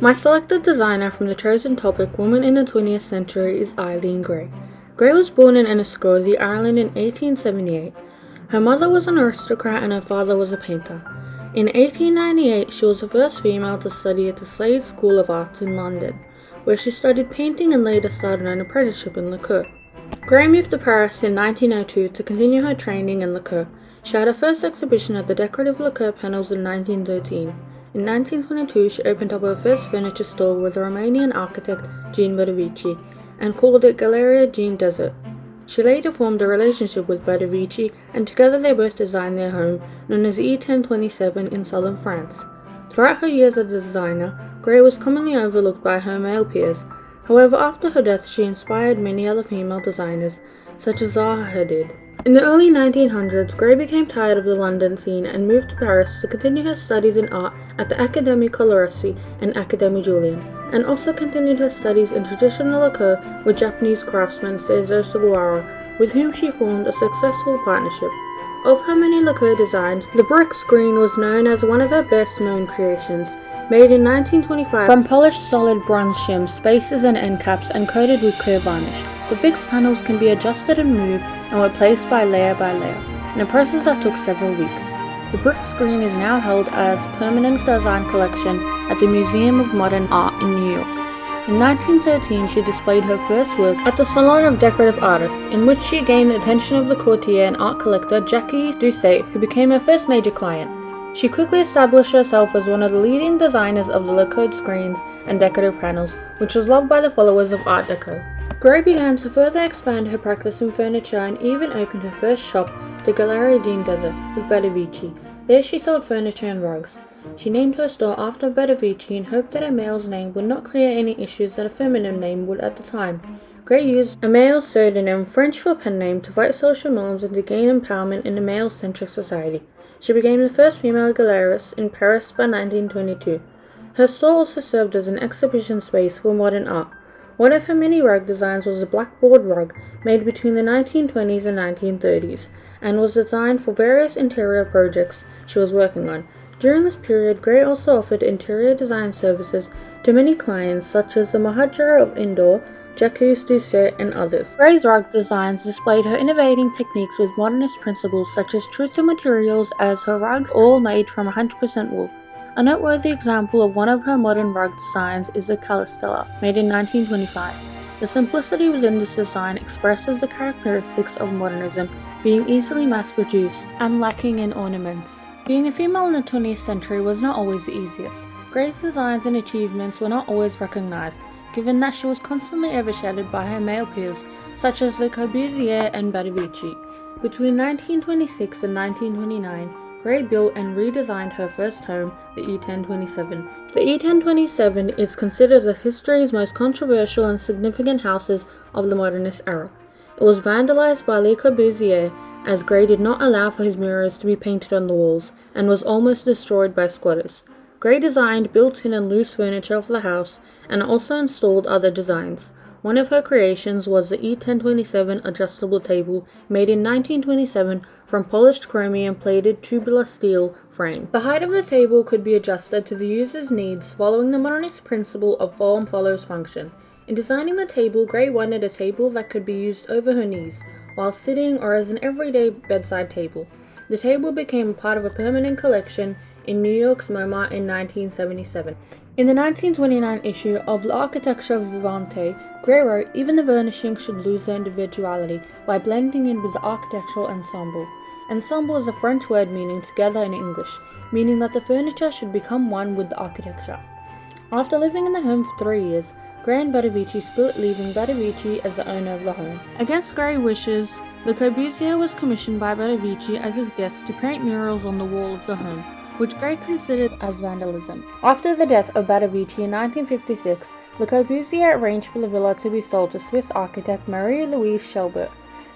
My selected designer from the chosen topic, Woman in the 20th Century, is Eileen Gray. Gray was born in Enniscorthy, Ireland in 1878. Her mother was an aristocrat and her father was a painter. In 1898, she was the first female to study at the Slade School of Arts in London, where she studied painting and later started an apprenticeship in lacquer. Gray moved to Paris in 1902 to continue her training in lacquer. She had her first exhibition at the Decorative Lacquer Panels in 1913. In 1922, she opened up her first furniture store with the Romanian architect Jean Bedevici and called it Galleria Jean Desert. She later formed a relationship with Bedevici, and together they both designed their home, known as E1027 in southern France. Throughout her years as a designer, Gray was commonly overlooked by her male peers. However, after her death, she inspired many other female designers, such as Zaha Hadid. In the early 1900s, Gray became tired of the London scene and moved to Paris to continue her studies in art at the Académie Colaresi and Académie Julian, and also continued her studies in traditional lacquer with Japanese craftsman Seizo Sugawara, with whom she formed a successful partnership. Of her many lacquer designs, the brick screen was known as one of her best-known creations. Made in 1925 from polished solid bronze shims, spaces and end caps, and coated with clear varnish. The fixed panels can be adjusted and moved and were placed by layer, in a process that took several weeks. The brick screen is now held as permanent design collection at the Museum of Modern Art in New York. In 1913, she displayed her first work at the Salon of Decorative Artists, in which she gained the attention of the courtier and art collector Jacques Doucet, who became her first major client. She quickly established herself as one of the leading designers of the lacquered screens and decorative panels, which was loved by the followers of Art Deco. Gray began to further expand her practice in furniture and even opened her first shop, the Galleria Jean Desert, with Bedevici. There she sold furniture and rugs. She named her store after Bedevici and hoped that a male's name would not create any issues that a feminine name would at the time. Gray used a male pseudonym, French for pen name, to fight social norms and to gain empowerment in a male-centric society. She became the first female gallerist in Paris by 1922. Her store also served as an exhibition space for modern art. One of her many rug designs was a blackboard rug made between the 1920s and 1930s, and was designed for various interior projects she was working on. During this period, Gray also offered interior design services to many clients such as the Maharaja of Indore, Jacques Doucet, and others. Gray's rug designs displayed her innovating techniques with modernist principles such as truth to materials, as her rugs all made from 100% wool. A noteworthy example of one of her modern rug designs is the Calistella, made in 1925. The simplicity within this design expresses the characteristics of modernism, being easily mass-produced and lacking in ornaments. Being a female in the 20th century was not always the easiest. Gray's designs and achievements were not always recognized, given that she was constantly overshadowed by her male peers, such as Le Corbusier and Bedevici. Between 1926 and 1929, Gray built and redesigned her first home, the E1027. The E1027 is considered as history's most controversial and significant houses of the modernist era. It was vandalized by Le Corbusier, as Gray did not allow for his mirrors to be painted on the walls, and was almost destroyed by squatters. Gray designed built-in and loose furniture for the house, and also installed other designs. One of her creations was the E1027 adjustable table, made in 1927 from polished chromium-plated tubular steel frame. The height of the table could be adjusted to the user's needs, following the modernist principle of form follows function. In designing the table, Gray wanted a table that could be used over her knees, while sitting or as an everyday bedside table. The table became a part of a permanent collection in New York's MoMA in 1977. In the 1929 issue of L'Architecture Vivante, Gray wrote, "Even the furnishings should lose their individuality by blending in with the architectural ensemble." Ensemble is a French word meaning together in English, meaning that the furniture should become one with the architecture. After living in the home for 3 years, Gray and Bedevici split, leaving Bedevici as the owner of the home. Against Gray's wishes, Le Corbusier was commissioned by Bedevici as his guest to paint murals on the wall of the home, which Gray considered as vandalism. After the death of Bedevici in 1956, Le Corbusier arranged for the villa to be sold to Swiss architect Marie-Louise Schelbert.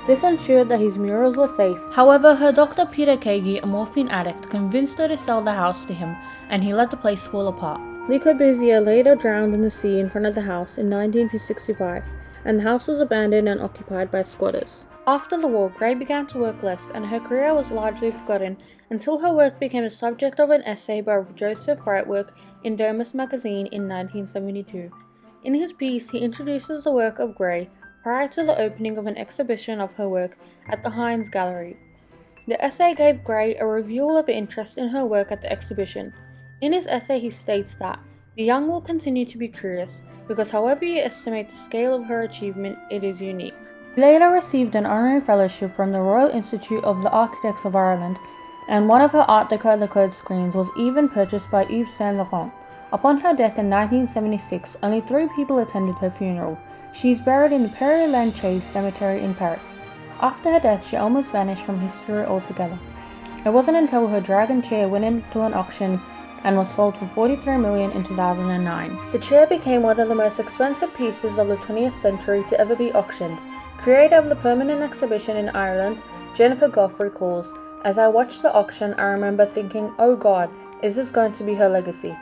This ensured that his murals were safe. However, her doctor Peter Kagi, a morphine addict, convinced her to sell the house to him, and he let the place fall apart. Le Corbusier later drowned in the sea in front of the house in 1965, and the house was abandoned and occupied by squatters. After the war, Gray began to work less, and her career was largely forgotten until her work became the subject of an essay by Joseph Wrightwork in Domus magazine in 1972. In his piece, he introduces the work of Gray prior to the opening of an exhibition of her work at the Heinz Gallery. The essay gave Gray a reveal of interest in her work at the exhibition. In his essay, he states that the young will continue to be curious because however you estimate the scale of her achievement, it is unique. She later received an honorary fellowship from the Royal Institute of the Architects of Ireland, and one of her Art Deco lacquered screens was even purchased by Yves Saint Laurent. Upon her death in 1976, only 3 people attended her funeral. She is buried in the Père-Lachaise Cemetery in Paris. After her death, she almost vanished from history altogether. It wasn't until her dragon chair went into an auction and was sold for $43 million in 2009. The chair became one of the most expensive pieces of the 20th century to ever be auctioned. Creator of the permanent exhibition in Ireland, Jennifer Goff recalls, "As I watched the auction, I remember thinking, oh God, is this going to be her legacy?"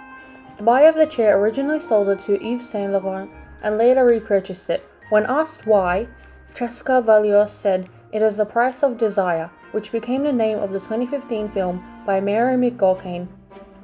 The buyer of the chair originally sold it to Yves Saint Laurent and later repurchased it. When asked why, Cheska Valios said, "It is the price of desire," which became the name of the 2015 film by Mary McGolkane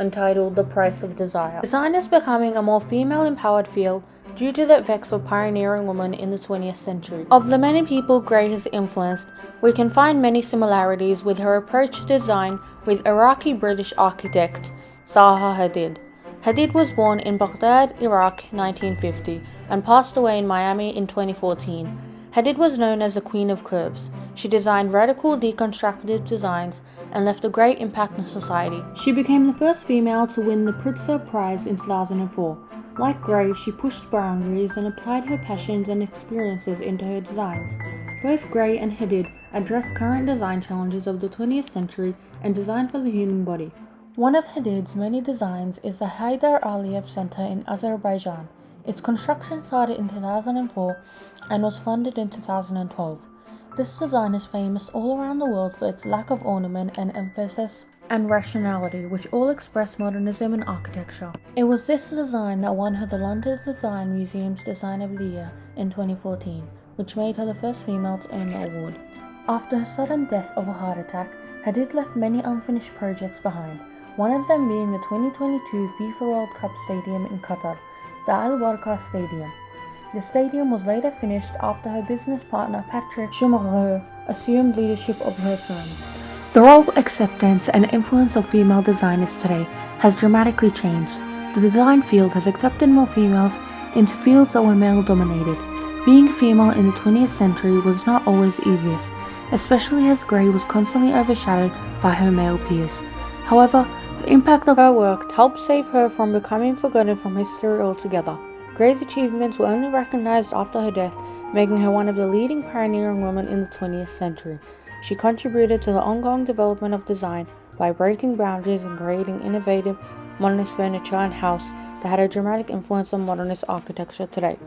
entitled The Price of Desire. Design is becoming a more female-empowered field due to the effects of pioneering women in the 20th century. Of the many people Gray has influenced, we can find many similarities with her approach to design with Iraqi-British architect Zaha Hadid. Hadid was born in Baghdad, Iraq, 1950, and passed away in Miami in 2014. Hadid was known as the Queen of Curves. She designed radical deconstructive designs and left a great impact on society. She became the first female to win the Pulitzer Prize in 2004. Like Gray, she pushed boundaries and applied her passions and experiences into her designs. Both Gray and Hadid addressed current design challenges of the 20th century and design for the human body. One of Hadid's many designs is the Haidar Aliyev Center in Azerbaijan. Its construction started in 2004 and was funded in 2012. This design is famous all around the world for its lack of ornament and emphasis and rationality, which all express modernism in architecture. It was this design that won her the London Design Museum's Design of the Year in 2014, which made her the first female to earn the award. After her sudden death of a heart attack, Hadid left many unfinished projects behind, one of them being the 2022 FIFA World Cup Stadium in Qatar, the Al Warqa Stadium. The stadium was later finished after her business partner Patrick Schumacher assumed leadership of her firm. The role, acceptance, and influence of female designers today has dramatically changed. The design field has accepted more females into fields that were male-dominated. Being a female in the 20th century was not always easiest, especially as Gray was constantly overshadowed by her male peers. However, the impact of her work helped save her from becoming forgotten from history altogether. Gray's achievements were only recognized after her death, making her one of the leading pioneering women in the 20th century. She contributed to the ongoing development of design by breaking boundaries and creating innovative modernist furniture and house that had a dramatic influence on modernist architecture today.